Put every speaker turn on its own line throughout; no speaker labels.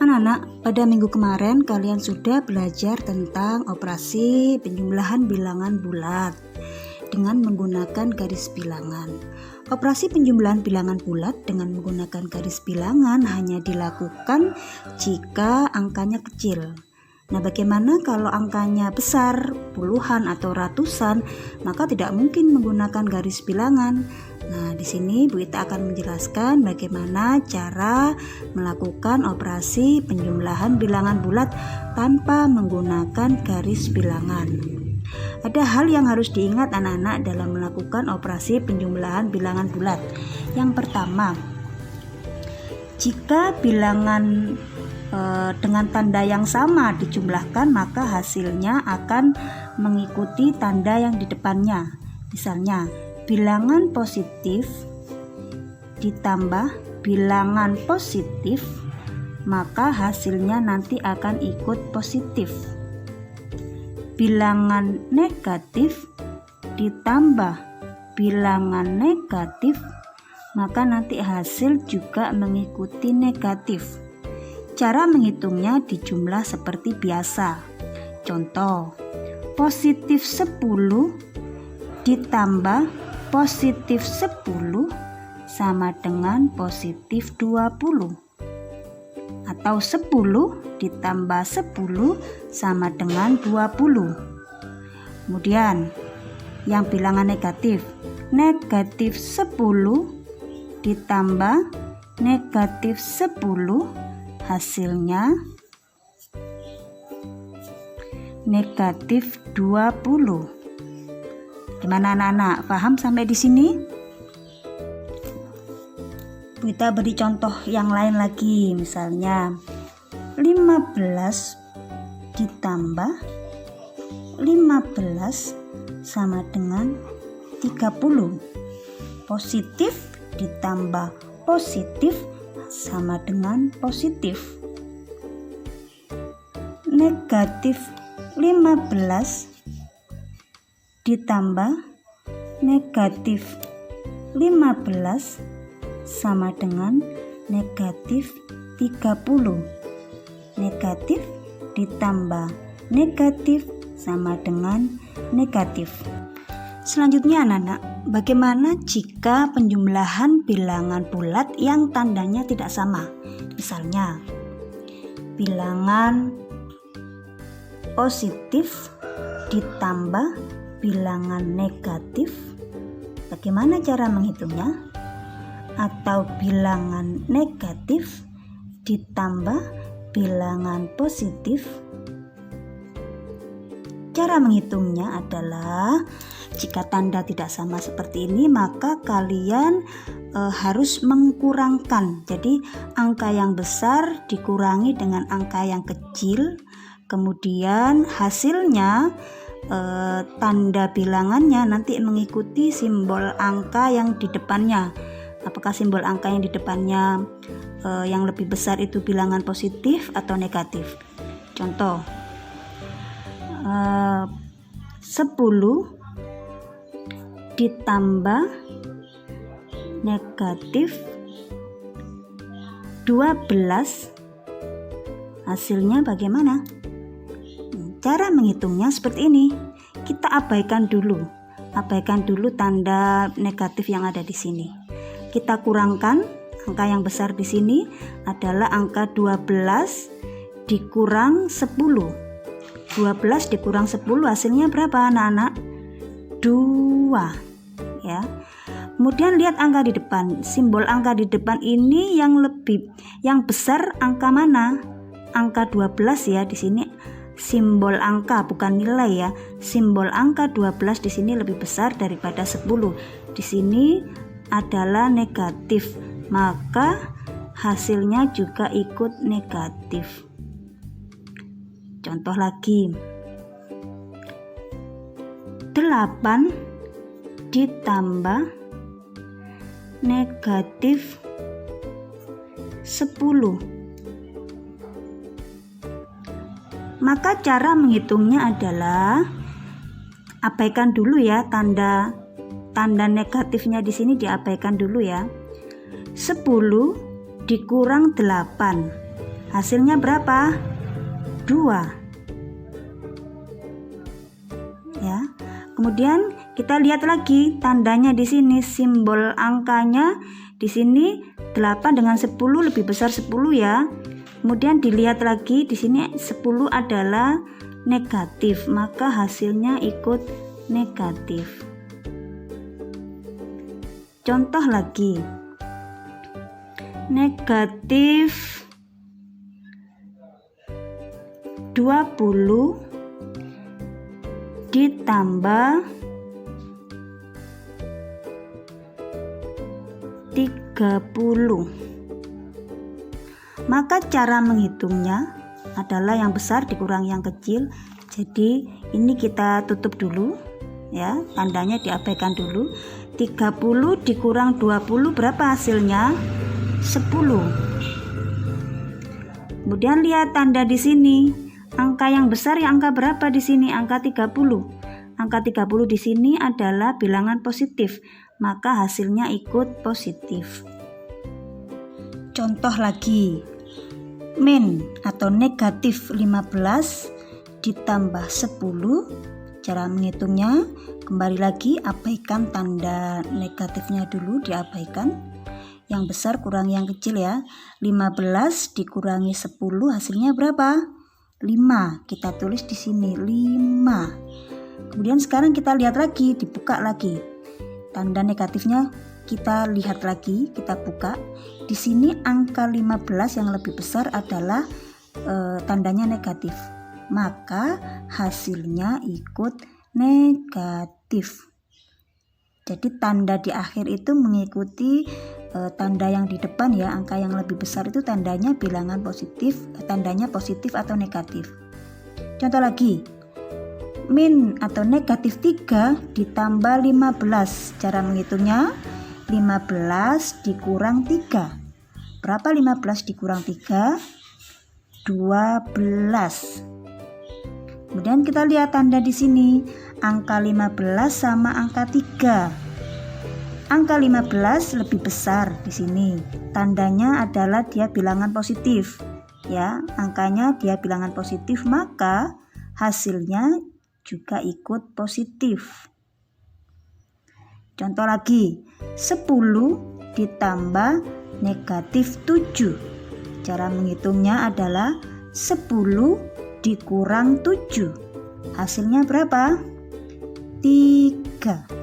Anak-anak, pada minggu kemarin kalian sudah belajar tentang operasi penjumlahan bilangan bulat dengan menggunakan garis bilangan. Operasi penjumlahan bilangan bulat dengan menggunakan garis bilangan hanya dilakukan jika angkanya kecil. Nah, bagaimana kalau angkanya besar, puluhan atau ratusan, maka tidak mungkin menggunakan garis bilangan. Nah, di sini Bu Ita akan menjelaskan bagaimana cara melakukan operasi penjumlahan bilangan bulat tanpa menggunakan garis bilangan. Ada hal yang harus diingat anak-anak dalam melakukan operasi penjumlahan bilangan bulat. Yang pertama, jika bilangan dengan tanda yang sama dijumlahkan, maka hasilnya akan mengikuti tanda yang di depannya. Misalnya, bilangan positif ditambah bilangan positif, maka hasilnya nanti akan ikut positif. Bilangan negatif ditambah bilangan negatif, maka nanti hasil juga mengikuti negatif. Cara menghitungnya dijumlah seperti biasa. Contoh, positif 10 ditambah positif 10 sama dengan positif 20. Atau 10 ditambah 10 sama dengan 20. Kemudian, yang bilangan negatif, negatif 10 ditambah negatif 10, hasilnya negatif 20. Gimana anak-anak? Paham sampai di sini? Kita beri contoh yang lain lagi, misalnya 15 ditambah 15 sama dengan 30. Positif ditambah positif sama dengan positif. Negatif 15 ditambah negatif 15 sama dengan negatif 30. Negatif ditambah negatif sama dengan negatif. Selanjutnya anak-anak, bagaimana jika penjumlahan bilangan bulat yang tandanya tidak sama? Misalnya, bilangan positif ditambah bilangan negatif, bagaimana cara menghitungnya? Atau bilangan negatif ditambah bilangan positif. Cara menghitungnya adalah jika tanda tidak sama seperti ini, maka kalian harus mengkurangkan. Jadi angka yang besar dikurangi dengan angka yang kecil, kemudian hasilnya tanda bilangannya nanti mengikuti simbol angka yang di depannya. Apakah simbol angka yang di depannya yang lebih besar itu bilangan positif atau negatif? Contoh, 10 ditambah negatif 12, hasilnya bagaimana? Cara menghitungnya seperti ini. Kita abaikan dulu tanda negatif yang ada di sini. Kita kurangkan angka yang besar di sini adalah angka 12 dikurang 10. 12 dikurang 10 hasilnya berapa anak-anak? 2 ya. Kemudian lihat angka di depan. Simbol angka di depan ini yang besar angka mana? Angka 12 ya. Di sini simbol angka bukan nilai ya. Simbol angka 12 di sini lebih besar daripada 10. Di sini adalah negatif, maka hasilnya juga ikut negatif. Contoh lagi, 8 ditambah negatif 10. Maka cara menghitungnya adalah abaikan dulu ya, tanda negatifnya di sini diabaikan dulu ya. 10 dikurang 8 Hasilnya berapa? 2. Ya. Kemudian kita lihat lagi tandanya di sini, simbol angkanya di sini 8 dengan 10 lebih besar 10 ya. Kemudian dilihat lagi di sini 10 adalah negatif, maka hasilnya ikut negatif. Contoh lagi. Negatif 20 ditambah 30. Maka cara menghitungnya adalah yang besar dikurang yang kecil. Jadi ini kita tutup dulu ya, tandanya diabaikan dulu. 30 dikurang 20 berapa hasilnya? 10. Kemudian lihat tanda di sini. Angka yang besar ya angka berapa di sini? Angka 30. Angka 30 di sini adalah bilangan positif, maka hasilnya ikut positif. Contoh lagi. Min atau negatif 15 ditambah 10. Cara menghitungnya kembali lagi, abaikan tanda negatifnya dulu, diabaikan. Yang besar kurang yang kecil ya. 15 dikurangi 10 hasilnya berapa? 5. Kita tulis di sini 5. Kemudian sekarang kita lihat lagi, dibuka lagi. Tanda negatifnya kita lihat lagi, kita buka. Di sini angka 15 yang lebih besar adalah tandanya negatif. Maka hasilnya ikut negatif. Jadi tanda di akhir itu mengikuti tanda yang di depan ya. Angka yang lebih besar itu tandanya bilangan positif, tandanya positif atau negatif. Contoh lagi. Min atau negatif 3 ditambah 15. Cara menghitungnya 15 dikurang 3. Berapa 15 dikurang 3? 12. Kemudian kita lihat tanda di sini. Angka 15 sama angka 3. Angka 15 lebih besar di sini. Tandanya adalah dia bilangan positif. Ya, angkanya dia bilangan positif, maka hasilnya juga ikut positif. Contoh lagi. 10 ditambah negatif 7. Cara menghitungnya adalah 10 dikurang 7. Hasilnya berapa? 3.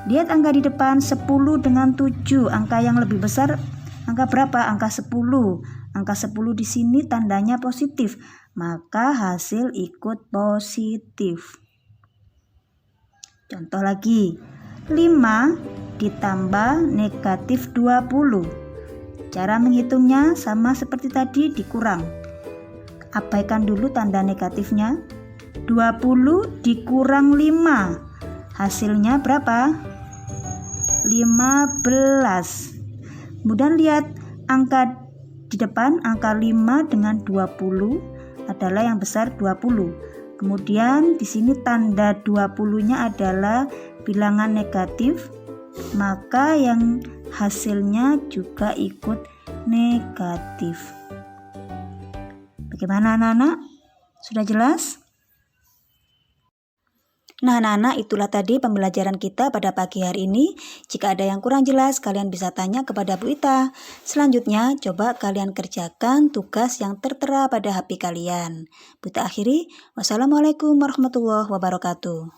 Lihat angka di depan, 10 dengan 7. Angka yang lebih besar angka berapa? Angka 10. Angka 10 di sini tandanya positif, maka hasil ikut positif. Contoh lagi. 5 ditambah negatif 20. Cara menghitungnya sama seperti tadi, dikurang. Abaikan dulu tanda negatifnya. 20 dikurang 5. Hasilnya berapa? 15. Kemudian lihat angka di depan, angka 5 dengan 20 adalah yang besar 20. Kemudian di sini tanda 20-nya adalah bilangan negatif, maka yang hasilnya juga ikut negatif. Bagaimana anak-anak? Sudah jelas? Nah anak-anak, itulah tadi pembelajaran kita pada pagi hari ini. Jika ada yang kurang jelas, kalian bisa tanya kepada Bu Ita. Selanjutnya, coba kalian kerjakan tugas yang tertera pada HP kalian. Bu Ita akhiri, wassalamualaikum warahmatullahi wabarakatuh.